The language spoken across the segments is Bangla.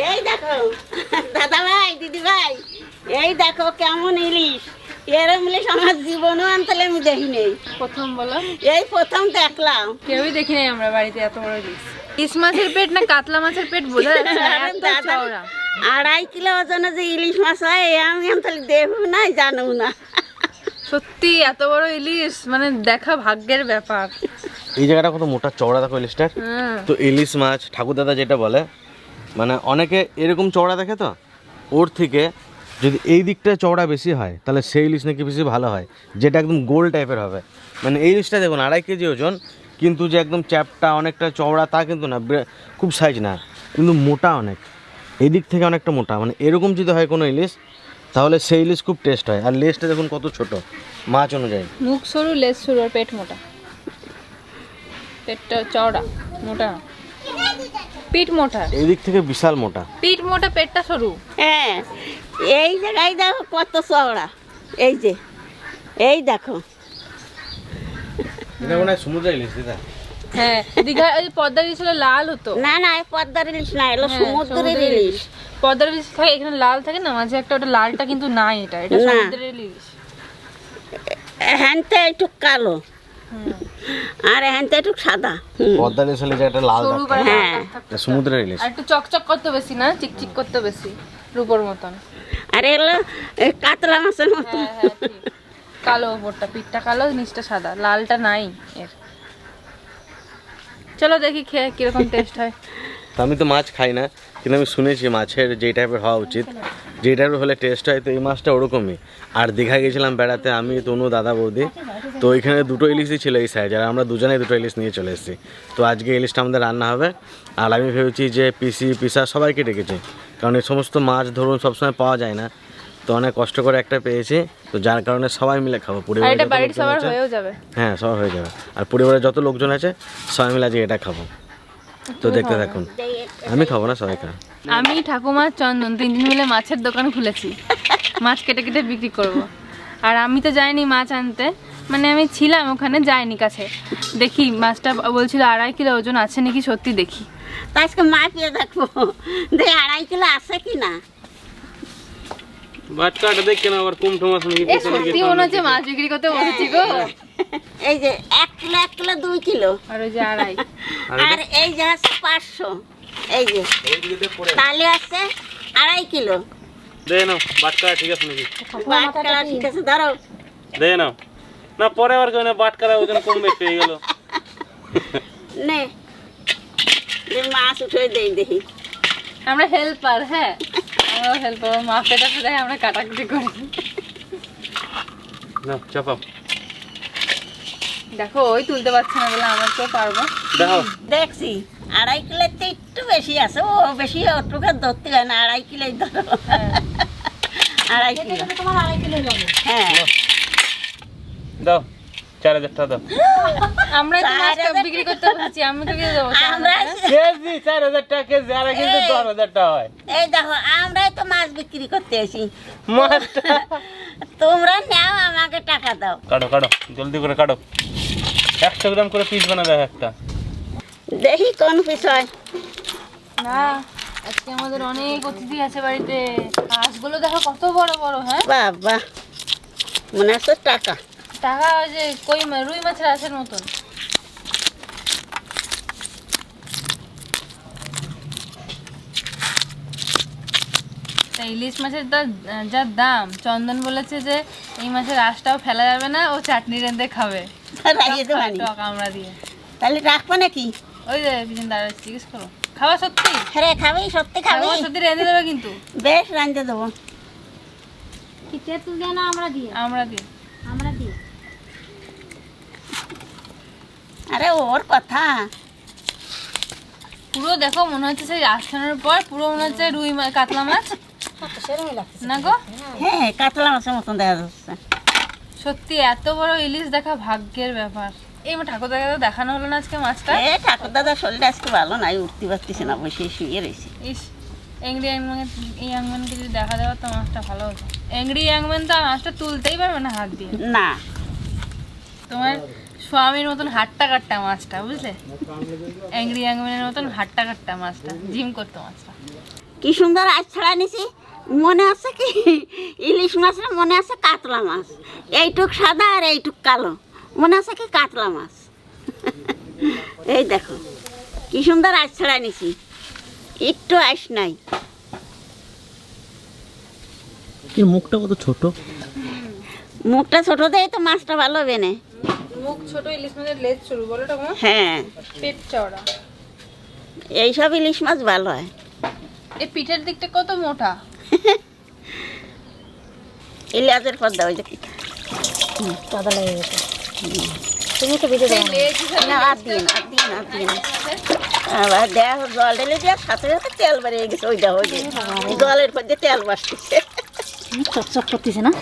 এই দেখো দাদা ভাই দিদি ভাই, এই দেখো কেমন ইলিশ। এরম ইলিশ আমার জীবনেও অন্তলে আমি দেখি নেই। প্রথম বলো, এই প্রথম দেখলাম। কেউই দেখি নাই আমরা বাড়িতে এত বড় ইলিশ। ইলিশ মাছের পেট না কাতলা মাছের পেট বোঝা যাচ্ছে না, আরে এত দাদা, চওড়া। 2.5 কিলো ওজনে যে ইলিশ মাছ হয় এ আমি অন্তলে দেখব না, জানো না। সত্যি এত বড় ইলিশ মানে দেখা ভাগ্যের ব্যাপার। এই জায়গাটা কত মোটা চওড়া দেখো ইলিশটার। তো ইলিশ মাছ ঠাকুরদাদা যেটা বলে, মানে অনেকে এরকম চওড়া দেখে, তো ওর থেকে যদি এই দিকটা চওড়া বেশি হয় তাহলে সেই ইলিশ নাকি বেশি ভালো হয়, যেটা একদম গোল টাইপের হবে। মানে এই ইলিশটা দেখুন 2.5 কেজি ওজন, কিন্তু যে একদম চ্যাপটা অনেকটা চওড়া তা কিন্তু না, খুব সাইজ না, কিন্তু মোটা অনেক, এই দিক থেকে অনেকটা মোটা। মানে এরকম যদি হয় কোনো ইলিশ তাহলে সেই ইলিশ খুব টেস্ট হয়। আর লেজটা দেখুন কত ছোট মাছ অনুযায়ী, মুখ সরু লেজ সরু আর পেট মোটা, পেটটা চওড়া মোটা, পিঠ মোটা, এই দিক থেকে বিশাল মোটা, পিঠ মোটা পেটটা সরু। হ্যাঁ, এই জায়গায় দেখো কত চওড়া, এই যে এই দেখো। এটা মনে হয় সমুদ্র ইলিশ দিদা। হ্যাঁ, দীঘা ওই পদ্মার ইলিশ হলে লাল হতো। না না, এই পদ্মার ইলিশ না, এলো হ্যাঁ, সমুদ্রের ইলিশ। পদ্মার ইলিশ খাই এখানে লাল থাকে না মাঝে একটা, ওটা লালটা কিন্তু নাই, এটা এটা না। সমুদ্রের ইলিশ। হ্যানতে একটু কালো আর হ্যানতে একটু সাদা। পদ্মার ইলিশ হলে যে একটা লাল সরু দাগ করে থাকে, হ্যাঁ। লাল দাগ থাকতো। এটা সমুদ্রের ইলিশ। আর একটু চকচক করতে বেশি না, চিকচিক করতে বেশি, রূপোর মতন। আর এগুলো কাতলা মাছের মতো। হ্যাঁ হ্যাঁ ঠিক। কালো ওপরটা, পিঠটা কালো, নিচটা সাদা, লালটা নাই এর। চলো দেখি খেয়ে কিরকম টেস্ট হয়। তো আমি তো মাছ খাই না, কিন্তু আমি শুনেছি মাছের যেই টাইপের হওয়া উচিত, যেই টাইপের হলে টেস্ট হয়, তো এই মাছটা ওরকমই। আর দীঘা গেছিলাম বেড়াতে আমি, তনু, দাদা, বৌদি, তো ওইখানে 2টো ইলিশই ছিল এই সাইজ, আর আমরা দুজনেই 2টো ইলিশ নিয়ে চলে এসেছি। তো আজকে ইলিশটা আমাদের রান্না হবে। আর আমি ভেবেছি যে পিসা সবাইকে ডেকেছি, কারণ এই সমস্ত মাছ ধরুন সবসময় পাওয়া যায় না, তো অনেক কষ্ট করে একটা পেয়েছি, তো যার কারণে সবাই মিলে খাবো। আর পরিবারের এটা যত বাড়ির লোকজন সবার আছে, হয়েও যাবে। হ্যাঁ সবার হয়ে যাবে, আর পরিবারের যত লোকজন আছে সবাই মিলে আজকে এটা খাবো। তো দেখতে থাকুন, আমি খাবো না, সবাই খাবো। আমি ঠাকুমা চন্দন 3 দিন মিলে মাছের দোকান খুলেছি, মাছ কেটে কেটে বিক্রি করব। আর আমি তো যাইনি মাছ আনতে, মানে আমি ছিলাম ওখানে, যাইনি কাছে। দেখি মাছটা বলছিল 2.5 কিলো ওজন আছে নাকি, সত্যি দেখি। তা আজকে মাপিয়ে দেখবো যে 2.5 কিলো আছে কি না। বাটকাটা দেখে না আবার কুমঠো মাছ নাকি এ সত্যি মনে হচ্ছে মাছ বিক্রি করতে বসেছি গো। এই যে 1 কিলো 2 কিলো, আর ওই যে 2.5, আর এই যে আছে 500, এই যে তাহলে আছে 2.5 কিলো। দে নাও বাটকা ঠিক আছে নাকি, বাটখারা ঠিক আছে, ধরো। দে নাও না, পরে আবার কেউ না বাটকারা ওজন কম বেশি হয়ে গেল। নে যে মাছ উঠে দেই দেখি। আমরা হেল্পার, হ্যাঁ আমরা হেল্পার, মা পেটাতে দেয়, আমরা কাটাকুটি করি। না চাপাও, দেখো ওই তুলতে পারছে না বলে আমরা তো পারবো। দেখো দেখছি 2.5 কিলোতে একটু বেশি আছে, ও বেশি ওটুকু ধরতে হয় না, 2.5 কিলোই ধরো। 2.5 কিলো তোমার 2.5 কিলো যাবে। হ্যাঁ, দাও 4,000 টাকা দাও। আমরা তো মাছটা বিক্রি করতে বসেছি, আমি তো দিয়ে দেবো। আমরা কেজি 4,000 টাকা কেজি, আর কিন্তু 10,000 টাকা হয় এই দেখো আমরাই তো মাছ বিক্রি করতে আসি, মাছটা। তোমরা নাও আমাকে টাকা দাও। কাটো কাটো জলদি করে কাটো, 100 গ্রাম করে পিস বানা দেয় একটা। দেখি কোন পিস হয়। না আজকে আমাদের অনেক অতিথি আছে বাড়িতে, হাঁসগুলো দেখো কত বড় বড়। হ্যাঁ বাবা, মনে হচ্ছে টাকা। টাকা ওই যে কই রুই মাছের আঁশের মতন। ইলিশ মাছের যা দাম, চন্দন বলেছে যে এই মাছের আঁশটাও ফেলা যাবে না, ও চাটনি রেঁধে খাবে রাখিয়ে দেবো আমি। টক আমরা দিয়ে। তাহলে রাখবো নাকি? ওই যে পিছন দাঁড়া, জিজ্ঞেস করো খাওয়া সত্যি, হ্যাঁ খাবি, সত্যি খাবি? খাওয়া সত্যি রেঁধে দেবে কিন্তু, বেশ রাঁধতে দেবো। আমরা দিই। আরে ওর কথা। পুরো দেখো মনে হচ্ছে সেই আসানোর পর পুরো মনে হচ্ছে রুই কাতলা মাছ না গো। হ্যাঁ, কাতলা মাছের মতন দেখা যাচ্ছে। সত্যি এত বড় ইলিশ দেখা ভাগ্যের ব্যাপার। এই আমার ঠাকুর দাদাকে দেখানো হলো না আজকে মাছটা। এ ঠাকুর দাদার শরীরটা আজকে ভালো নাই, উঠতে পারতেছে না, বসে শুয়ে রয়েছে। ইস, এংরি ইয়াংম্যানকে যদি দেখা দেওয়া তো মাছটা ভালো হতো। এংরি ইয়াংম্যান তো মাছটা তুলতেই পারবে না হাত দিয়ে। না, তোমার স্বামীর মতন হাট্টা কাট্টা মাছটা, বুঝলে? অ্যাংরি অ্যাংম্যানের মতন হাট্টা কাট্টা মাছটা, জিম করতো মাছটা। কি সুন্দর আজ ছাড়া নিছি। মনে আছে কি ইলিশ মাছের মনে আছে কাতলা মাছ, এইটুক সাদা আর এইটুক কালো, মনে আছে কি কাতলা মাছ। এই দেখো কি সুন্দর আজ ছাড়া নিছি, একটু আইস নাই। এর মুখটা কত ছোট, মুখটা ছোট দেয় তো মাছটা ভালো হবে না। মুখ ছোট, ইলিশ মাছের লেজ সরু, বলো টাকা। হ্যাঁ, পেট চওড়া। এইসব ইলিশ মাছ ভালো হয়। এই পিঠের দিকটা কত মোটা। ইলিয়াজের পর দাও, ওই যে কাদা লেগে গেছে। তুমি তো ভিডিও দাও না, আর দিন আর দিন আর দিন। আবার দেখ জল ঢেলে দেওয়ার সাথে সাথে তেল বেরিয়ে গেছে, ওইটা ওই যে জলের পর দিয়ে তেল বাসতেছে, চকচক করতেছে না।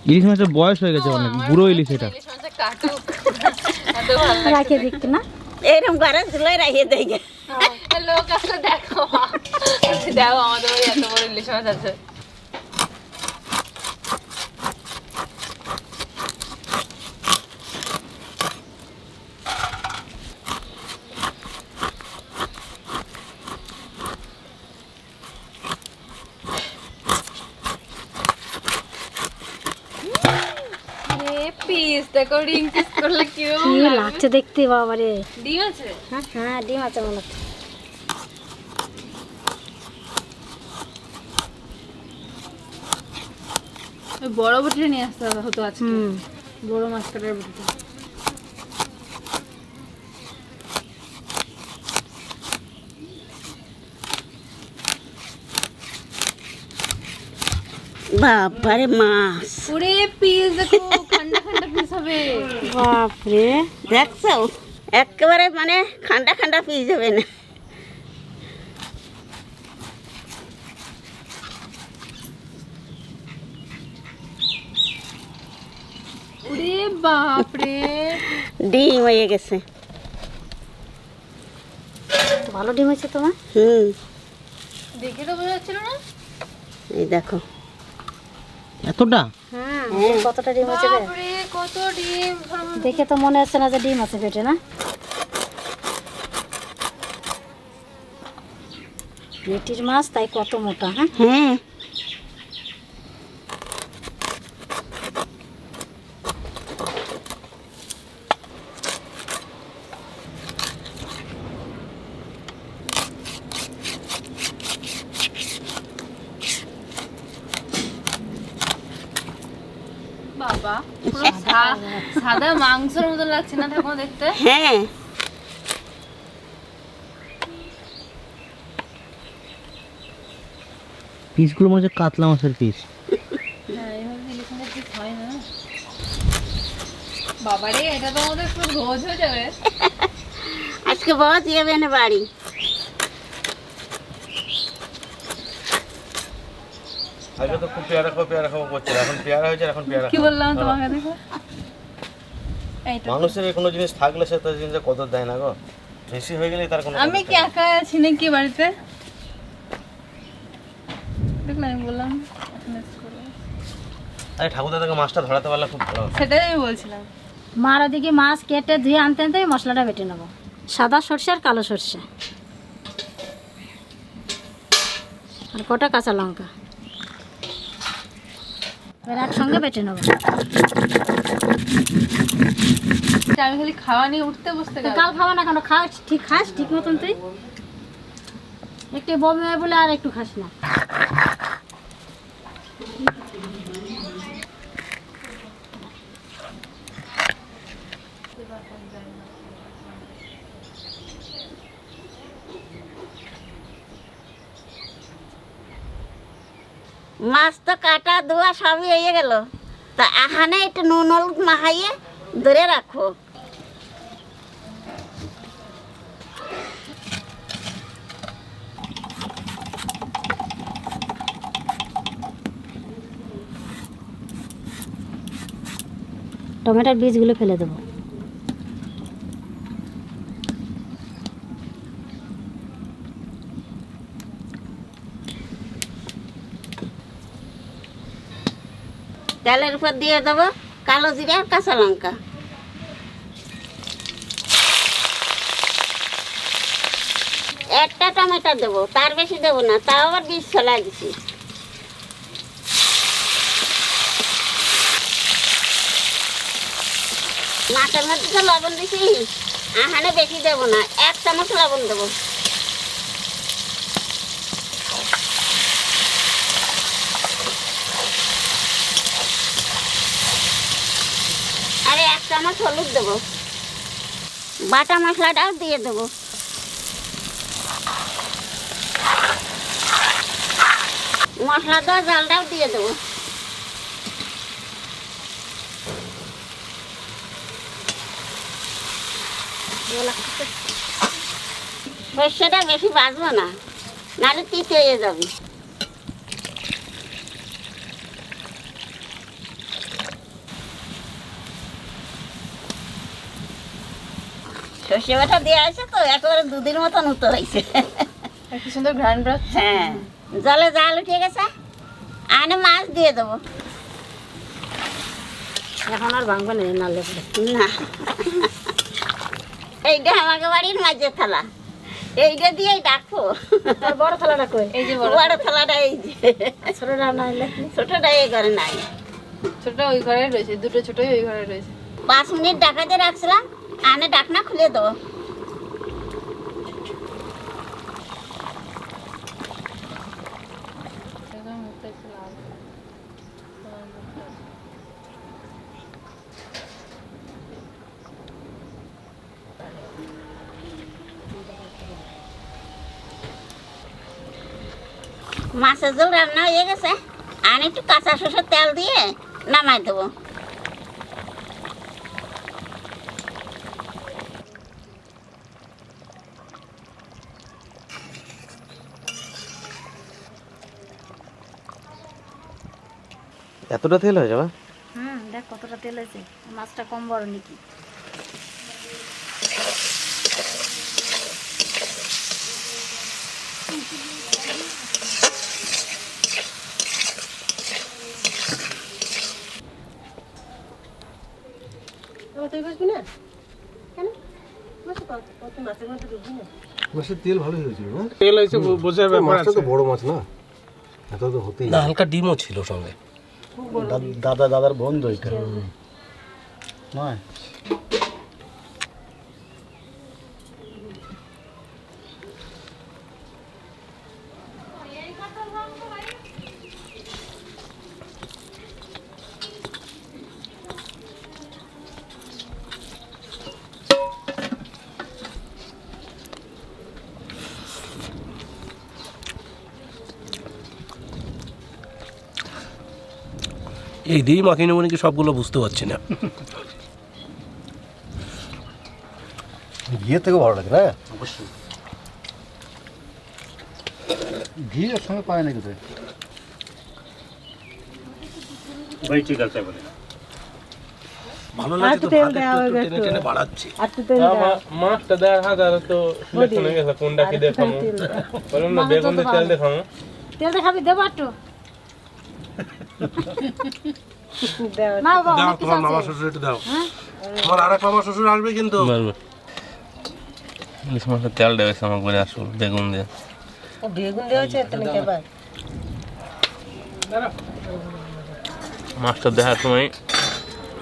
ইলিশ মাছের বয়স হয়ে গেছে অনেক, বুড়ো ইলিশ এটা। ইলিশ মাছের কাটুক এত ভালো লাগে। রাখে দেখতে না, এরকম করে ঝুলাই রাখিয়ে দেয়। লোক আসলে দেখো, দেখো আমাদের বাড়ি এত বড় ইলিশ মাছ আছে। পিস দেখো, রিং পিস করলে কি লাগছে দেখতে বাবারে। ডিম আছে? হ্যাঁ ডিম আছে মনে হচ্ছে। ওই বড় বটিটা নিয়ে আসতে হতো আজকে, বড় মাছ কাটার বটিটা। বাবারে মাছ, ওরে পিস দেখো, খান্ডা খান্ডা পিস হবে। বাপরে, দেখছো একেবারে মানে খান্ডা খান্ডা পিস যাবে না। ওরে বাপরে, ডিম হয়ে গেছে। ভালো ডিম হয়েছে তোমার। দেখে তো বোঝা যাচ্ছিল না। এই দেখো এতটা, হ্যাঁ কতটা ডিম হয়েছে রে? বাপরে কত ডিম, দেখে তো মনে হচ্ছে না যে ডিম আছে পেটে, না? পেটির মাছ তাই কত মোটা। হ্যাঁ হ্যাঁ, বাবা পুরো সাদা মাংসের মতো লাগছে না ঠাকুমা দেখতে? হ্যাঁ পিসগুলো মনে হচ্ছে কাতলা মাছের পিস। হ্যাঁ এইভাবে ইলিশ মাছের পিস হয় না। বাবারে এটা তো আমাদের পুরো রোজ হয়ে যাবে। আজকে বহুত যাবে না বাড়ি। আগে তো খুব পেয়ারা খাবো করছিল, এখন পেয়ারা হয়েছে, এখন পেয়ারা কি বললাম তোমাকে দেখো, এইটা মানুষের কোনো জিনিস থাকলে সে তার জিনিসের কদর দেয় না গো, বেশি হয়ে গেলে তার কোনো আমি কি একা আছি নাকি বাড়িতে? দেখলাম আমি বললাম আরে ঠাকুর দাদাকে মাছটা ধরাতে পারলে খুব ভালো। সেটাই আমি বলছিলাম। মার ওদিকে মাছ কেটে ধুয়ে আনতে আনতে মশলাটা বেটে নেবো। সাদা সর্ষে আর কালো সর্ষে আর কটা কাঁচা লঙ্কা এবার একসঙ্গে বেটে নেবো। আমি খালি খাওয়া নিয়ে উঠতে বসতে তো কাল খাওয়া না কেন? খাস ঠিক মতন তুই। একটু বমি হয় বলে আর একটু খাস না। মাছ তো কাটা ধোয়া সবই হয়ে গেল, তা এখানে একটু নুন হলুদ মাখাইয়ে ধরে রাখো। টমেটোর বীজগুলো ফেলে দেবো। তেলের উপর দিয়ে দেবো কালো জিরা আর কাঁচা লঙ্কা, টমেটো দেবো, তার বেশি দেবো না, তাও আবার 20 ছলা দিছি। মাছের মধ্যে তো লবণ দিছি, আহানে বেশি দেবো না, 1 চামচ লবণ দেবো। আরে 1 চামচ হলুদ দেবো, বাটা মশলাটাও দিয়ে দেবো। মশলা দেওয়া জলটাও দিয়ে দেবো। সর্ষেটা বেশি বাজবো না, নাহলে তিতে হয়ে যাবে। সর্ষে বাটা দেওয়া আছে তো একেবারে দুধের মতন উত্তর হয়েছে। কি সুন্দর ঘ্রাণ বেরোচ্ছে। হ্যাঁ, জলে জাল উঠে গেছে, আনে মাছ দিয়ে দেবো। এখন আর ভাঙবে না, নালে পরে। না, এইটা আমাকে বাড়ির মাঝে থালা, এইটা দিয়েই ডাকবো। আর বড় থালাটা কই? এই যে বড় থালাটা এই যে, ছোটটা না হলে ছোটটা এই ঘরে নাই। ছোটটা ওই ঘরে রয়েছে, দুটো ছোটই ওই ঘরে রয়েছে। 5 মিনিট ঢাকাতে রাখছিলাম, আনে ঢাকনা খুলে দেবো। মাছের ঝোল রান্না হয়ে গেছে, আর একটু কাঁচা সরষের তেল দিয়ে নামাই দেবো। এতটা তেল হয়ে যাবে? দেখ কতটা তেল আছে, মাছটা কম বড় নাকি। তুই বসবি না কেন? মাছের তেল ভালোই হয়েছিল না? তেল হয়েছে বোঝার ব্যাপার মাছটা আছে। তো বড় মাছ না, এত তো হতেই না, হালকা ডিমও ছিল সঙ্গে। দাদার বন্ধু এটা নয়। এই দিয়েই মাখিয়ে নেবো নাকি সবগুলো বুঝতে পারছি না। ঘিয়ের থেকে ভালো লাগে না? অবশ্যই ঘি এর সঙ্গে পায় নাকি তো? ভাই ঠিক আছে বলে ভালো লাগছে তো, ভাতের টেনে টেনে বাড়াচ্ছি। মাছটা দেওয়ার হাত আর তো শুনে গেছে কোনটা কি দেখামো, বলুন না বেগুন দিয়ে তেল দেখামো। তেল দেখাবি, দেবো একটু। না বাবা, দাও, অনেক কিছু তোমার মামা আছে। শ্বশুর একটু দাও। তোমার আর এক মামা শ্বশুর আসবে কিন্তু। ইলিশ মাছের তেল দেওয়া আমাকে বলে আসবো বেগুন দিয়ে। মাছটা দেখার সময়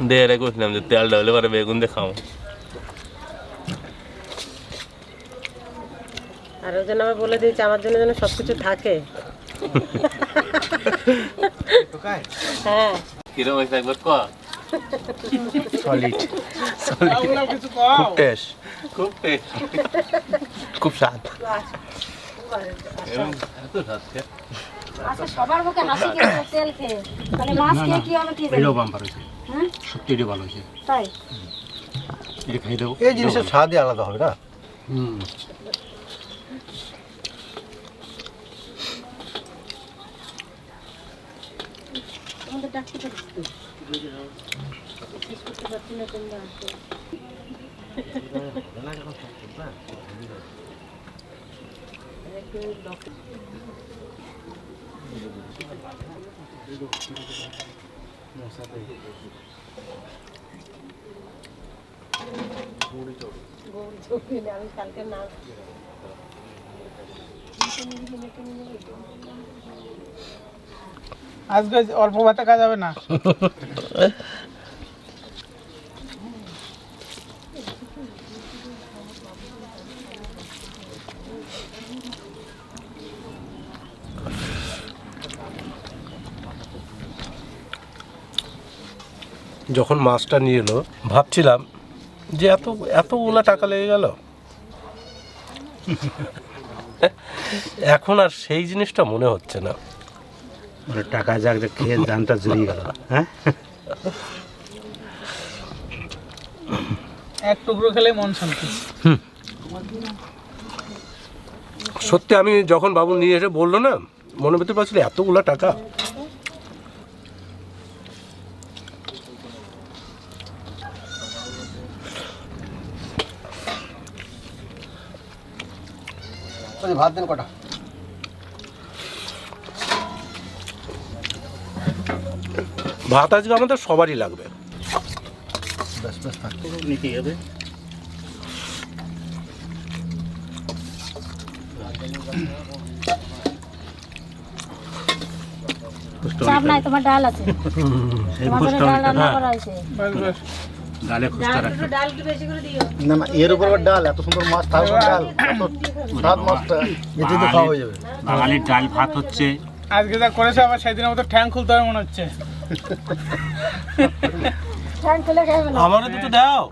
দিয়ে রেখেছিলাম যে তেলটা হলে পরে বেগুন দিয়ে খাও। আর ওই জন্য আমি বলে দিয়েছি আমার জন্য যেন সবকিছু থাকে। হ্যাঁ, কিরম হয়েছে একবার ক? সলিড খুব টেস্ট, খুব টেস্ট, খুব স্বাদ। এত স্বাদ কে? আচ্ছা, সবার মুখে হাসি কেন তেল খেয়ে? তাহলে মাছ খেয়ে কি হবে কি জানি? এটাও বাম্পার হয়েছে, হ্যাঁ সত্যি এটা ভালো হয়েছে। তাই এটা খাই দেবো। এই জিনিসের স্বাদই আলাদা হবে না? হুম, আমাদের ডাক্তার শেষ করতে পারছি না তোমরা। আমি কালকে না আজকে অল্প ভাতে কাজ হবে না। যখন মাছটা নিয়ে এলো ভাবছিলাম যে এতগুলা টাকা লেগে গেল। এখন আর সেই জিনিসটা মনে হচ্ছে না। টাকা যাক যে খেয়ে দানটা জুড়িয়ে গেল। হ্যাঁ, এক টুকরো খেলে মন শান্তি। সত্যি আমি যখন বাবু নিয়ে এসে বললো না, মনে পেতে পারছিল এতগুলা টাকা। ভাত দেন কটা? ভাত আজকে আমাদের সবারই লাগবে। নিতে হবে। চাপ নাই, তোমার ডাল আছে। তোমার জন্য ডাল রান্না করা হয়েছে। ডালে খুঁজতে রাখতে। ডাল একটু বেশি করে দিও। না না, এর উপর আবার ডাল, এত সুন্দর মাছ তার উপর ডাল, এত স্বাদ মাছটা এতে তো খাওয়া হয়ে যাবে। বাঙালির ডাল ভাত হচ্ছে। আজকে যা করেছে আবার সেদিনের মতো ঠ্যাং খুলতে হবে মনে হচ্ছে। ঠ্যাং খুলে খাবে না। আমারও দুটো দাও।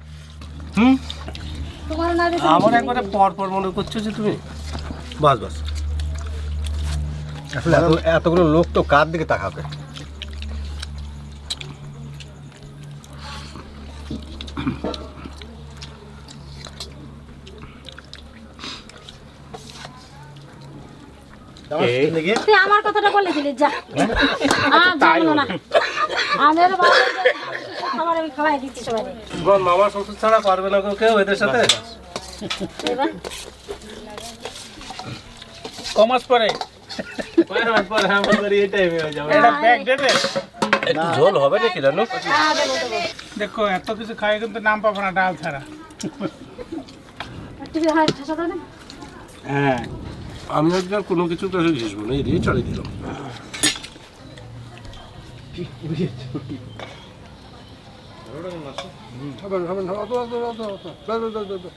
তোমার না দিলে আমার একবারে পর মনে করছো যে তুমি। বাস বাস। আসলে এতগুলো লোক তো কার দিকে তাকাবে? তুই আমার কথাটা বলে দিলি, যা। জানো না আমার বাবা খাবার আমি খাওয়াই দিচ্ছি সবাই। তোমার মামা শ্বশুর ছাড়া পারবে না কেউ এদের সাথে। এবার কমাস পরে এটা ব্যাগ ডেটে একটু ঝোল হবে নাকি জানো? দেখো, এত কিছু খাই কিন্তু নাম পাবো না ডাল ছাড়া। একটু হয় ঠাসা দাও না। হ্যাঁ, আমি আজকে আর কোনো কিছু কাছে ঘেসবো না, এই দিয়ে চালিয়ে দিলাম। হবে হবে হবে।